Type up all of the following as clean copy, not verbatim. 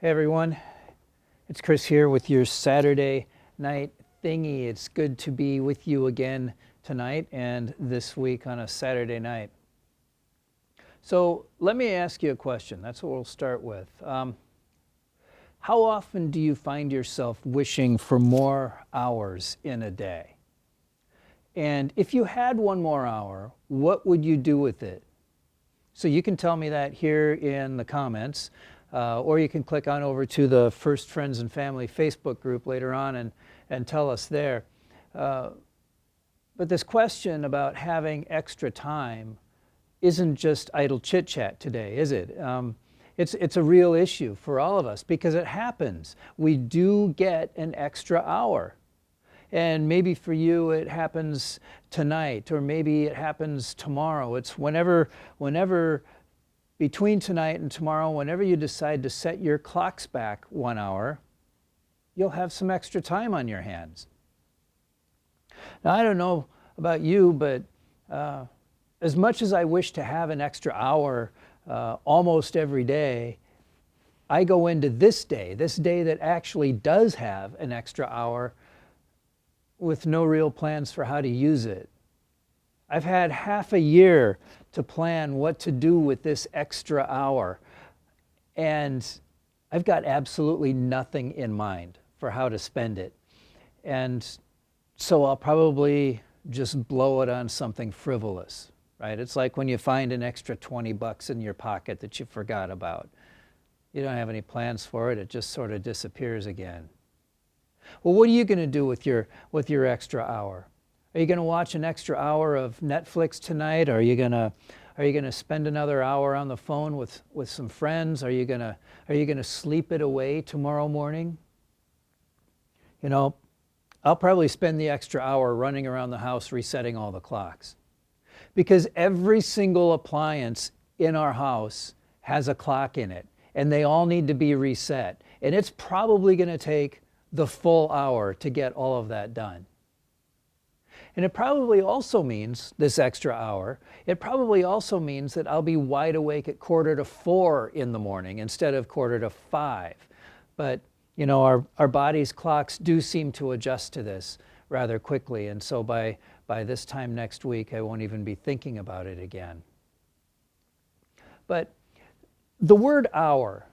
Hey everyone, it's Chris here with your Saturday night thingy. It's good to be with you again tonight and this week on a Saturday night. So let me ask you a question. That's what we'll start with. How often do you find yourself wishing for more hours in a day? And if you had one more hour, what would you do with it? So you can tell me that here in the comments. Or you can click on over to the First Friends and Family Facebook group later on and tell us there. But this question about having extra time isn't just idle chit-chat today, is it? It's a real issue for all of us because it happens. We do get an extra hour. And maybe for you it happens tonight, or maybe it happens tomorrow. It's whenever between tonight and tomorrow, whenever you decide to set your clocks back 1 hour, you'll have some extra time on your hands. Now, I don't know about you, but as much as I wish to have an extra hour almost every day, I go into this day that actually does have an extra hour, with no real plans for how to use it. I've had half a year to plan what to do with this extra hour, and I've got absolutely nothing in mind for how to spend it. And so I'll probably just blow it on something frivolous, right? It's like when you find an extra $20 in your pocket that you forgot about. You don't have any plans for it, it just sort of disappears again. Well, what are you going to do with your extra hour? Are you going to watch an extra hour of Netflix tonight? Are you going to spend another hour on the phone with some friends? Are you going to sleep it away tomorrow morning? You know, I'll probably spend the extra hour running around the house resetting all the clocks. Because every single appliance in our house has a clock in it, and they all need to be reset. And it's probably going to take the full hour to get all of that done. And it probably also means, this extra hour, it probably also means that I'll be wide awake at 3:45 in the morning instead of 4:45. But, you know, our body's clocks do seem to adjust to this rather quickly. And so by this time next week, I won't even be thinking about it again. But the word hour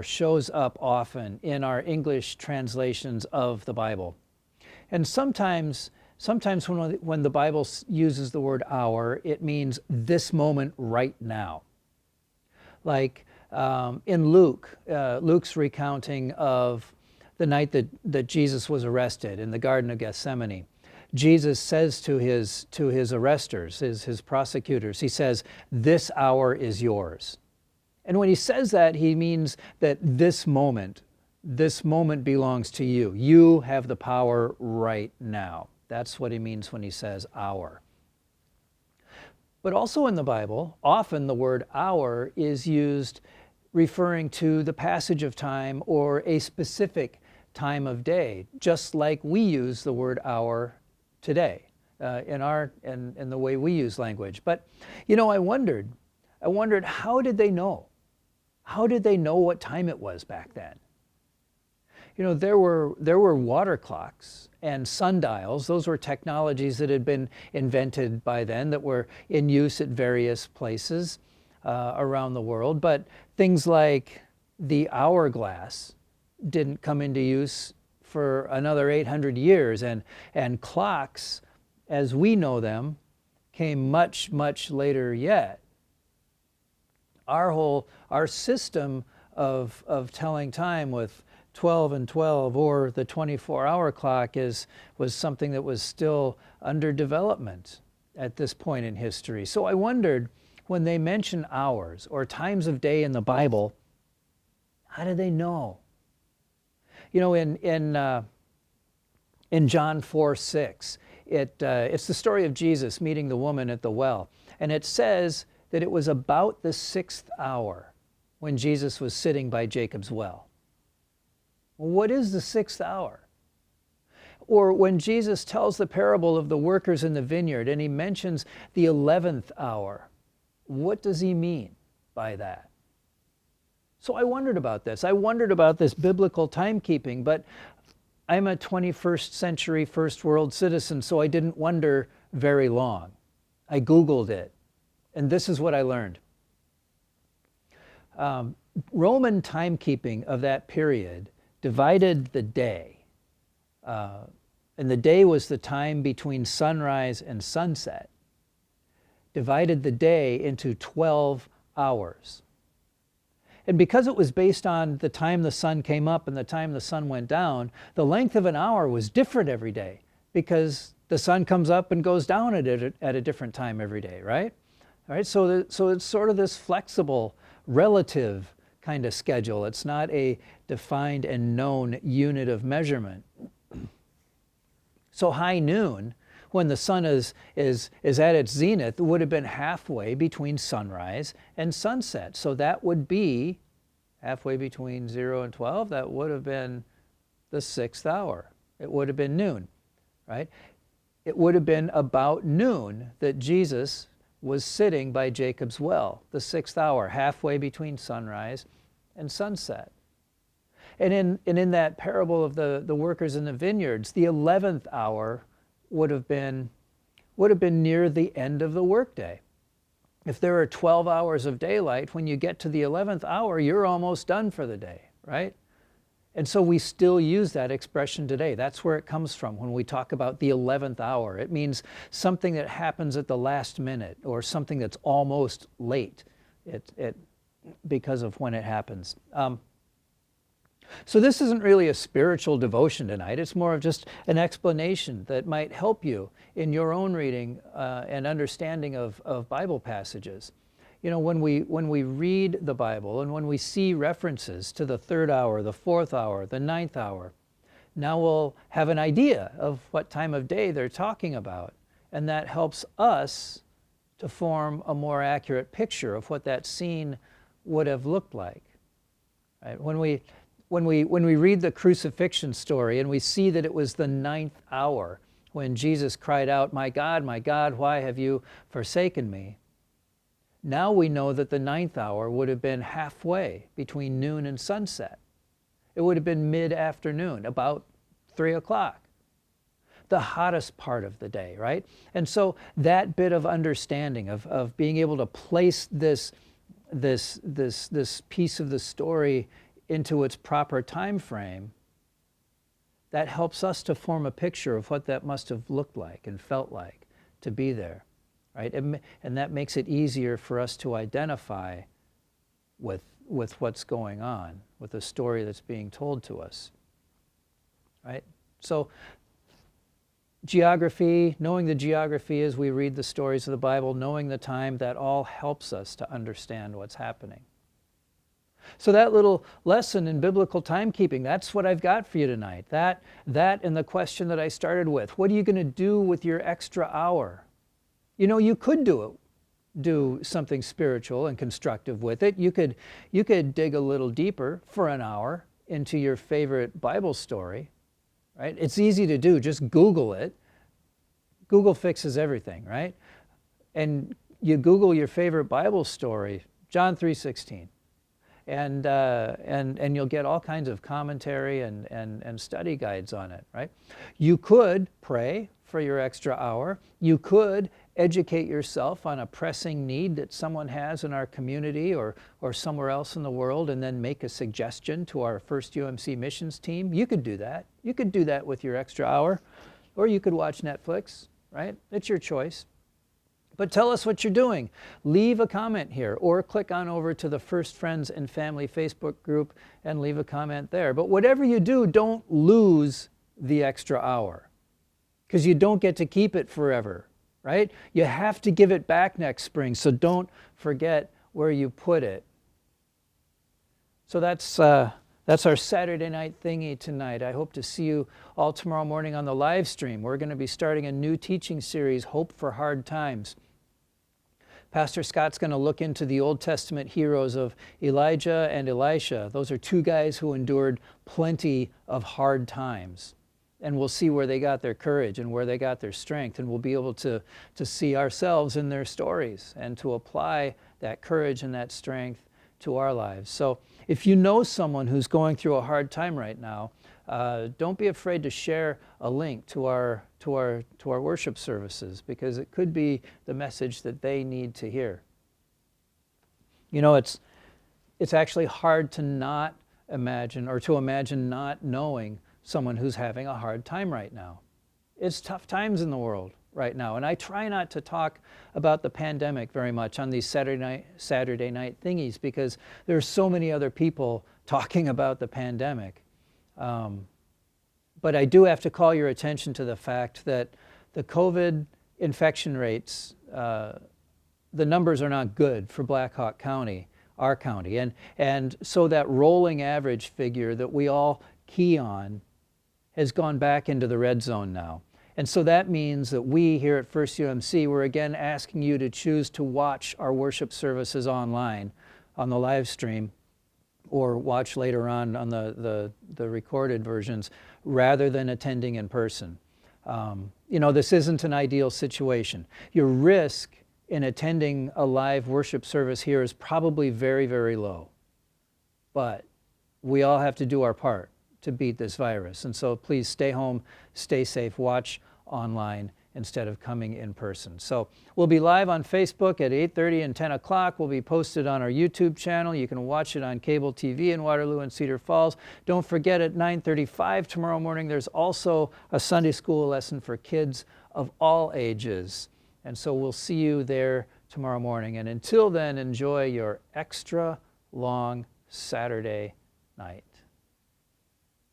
shows up often in our English translations of the Bible. And sometimes when the Bible uses the word hour, it means this moment right now. Like in Luke's recounting of the night that Jesus was arrested in the Garden of Gethsemane, Jesus says to his arresters, his prosecutors, he says, "This hour is yours." And when he says that, he means that this moment belongs to you. You have the power right now. That's what he means when he says hour. But also in the Bible, often the word hour is used referring to the passage of time or a specific time of day, just like we use the word hour today in the way we use language. But, you know, I wondered, how did they know? How did they know what time it was back then? You know, there were water clocks and sundials. Those were technologies that had been invented by then that were in use at various places around the world. But things like the hourglass didn't come into use for another 800 years. And clocks, as we know them, came much, much later yet. Our system of telling time with 12 and 12 or the 24-hour clock was something that was still under development at this point in history. So I wondered, when they mention hours or times of day in the Bible, how do they know? You know, in John 4:6, it's the story of Jesus meeting the woman at the well, and it says that it was about the 6th hour when Jesus was sitting by Jacob's well. Well, what is the 6th hour? Or when Jesus tells the parable of the workers in the vineyard and he mentions the 11th hour, what does he mean by that? So I wondered about this. I wondered about this biblical timekeeping, but I'm a 21st century first world citizen, so I didn't wonder very long. I Googled it, and this is what I learned. Roman timekeeping of that period divided the day, and the day was the time between sunrise and sunset, divided the day into 12 hours. And because it was based on the time the sun came up and the time the sun went down, the length of an hour was different every day because the sun comes up and goes down at a different time every day, right? All right, so it's sort of this flexible, relative kind of schedule. It's not a defined and known unit of measurement. So high noon, when the sun is at its zenith, would have been halfway between sunrise and sunset. So that would be halfway between 0 and 12. That would have been the 6th hour. It would have been noon, right? It would have been about noon that Jesus was sitting by Jacob's well, the 6th hour, halfway between sunrise and sunset. And in that parable of the workers in the vineyards, the 11th hour would have been near the end of the workday. If there are 12 hours of daylight, when you get to the 11th hour, you're almost done for the day, right? And so we still use that expression today. That's where it comes from when we talk about the 11th hour. It means something that happens at the last minute or something that's almost late because of when it happens. So this isn't really a spiritual devotion tonight. It's more of just an explanation that might help you in your own reading and understanding of Bible passages. You know, when we read the Bible and when we see references to the 3rd hour, the 4th hour, the 9th hour, now we'll have an idea of what time of day they're talking about. And that helps us to form a more accurate picture of what that scene would have looked like. Right? When we read the crucifixion story and we see that it was the 9th hour when Jesus cried out, my God, why have you forsaken me?" Now we know that the 9th hour would have been halfway between noon and sunset. It would have been mid-afternoon, about 3 o'clock, the hottest part of the day, right? And so that bit of understanding of being able to place this piece of the story into its proper time frame, that helps us to form a picture of what that must have looked like and felt like to be there, right? And that makes it easier for us to identify with what's going on, with the story that's being told to us, right? So geography, knowing the geography as we read the stories of the Bible, knowing the time, that all helps us to understand what's happening. So that little lesson in biblical timekeeping, that's what I've got for you tonight. That and the question that I started with. What are you going to do with your extra hour? You know, you could do something spiritual and constructive with it. You could dig a little deeper for an hour into your favorite Bible story, right? It's easy to do. Just Google it. Google fixes everything, right? And you Google your favorite Bible story, John 3:16. And you'll get all kinds of commentary and study guides on it, right? You could pray for your extra hour. You could educate yourself on a pressing need that someone has in our community or somewhere else in the world, and then make a suggestion to our First UMC missions team. You could do that. You could do that with your extra hour. Or you could watch Netflix, right? It's your choice. But tell us what you're doing. Leave a comment here or click on over to the First Friends and Family Facebook group and leave a comment there. But whatever you do, don't lose the extra hour, because you don't get to keep it forever, right? You have to give it back next spring, so don't forget where you put it. So that's our Saturday night thingy tonight. I hope to see you all tomorrow morning on the live stream. We're going to be starting a new teaching series, Hope for Hard Times. Pastor Scott's going to look into the Old Testament heroes of Elijah and Elisha. Those are two guys who endured plenty of hard times. And we'll see where they got their courage and where they got their strength. And we'll be able to see ourselves in their stories and to apply that courage and that strength to our lives. So if you know someone who's going through a hard time right now, don't be afraid to share a link to our worship services, because it could be the message that they need to hear. You know, it's actually hard to not imagine, or to imagine not knowing someone who's having a hard time right now. It's tough times in the world right now, and I try not to talk about the pandemic very much on these Saturday night thingies, because there's so many other people talking about the pandemic. But I do have to call your attention to the fact that the COVID infection rates, the numbers are not good for Black Hawk County, our county. And so that rolling average figure that we all key on has gone back into the red zone now. And so that means that we here at First UMC, we're again asking you to choose to watch our worship services online on the live stream, or watch later on the recorded versions, rather than attending in person. You know, this isn't an ideal situation. Your risk in attending a live worship service here is probably very, very low. But we all have to do our part to beat this virus. And so please stay home, stay safe, watch online instead of coming in person. So we'll be live on Facebook at 8:30 and 10 o'clock. We'll be posted on our YouTube channel. You can watch it on cable TV in Waterloo and Cedar Falls. Don't forget, at 9:35 tomorrow morning, there's also a Sunday school lesson for kids of all ages. And so we'll see you there tomorrow morning. And until then, enjoy your extra long Saturday night.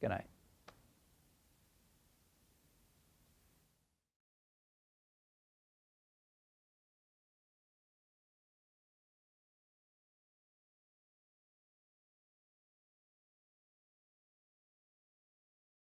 Good night.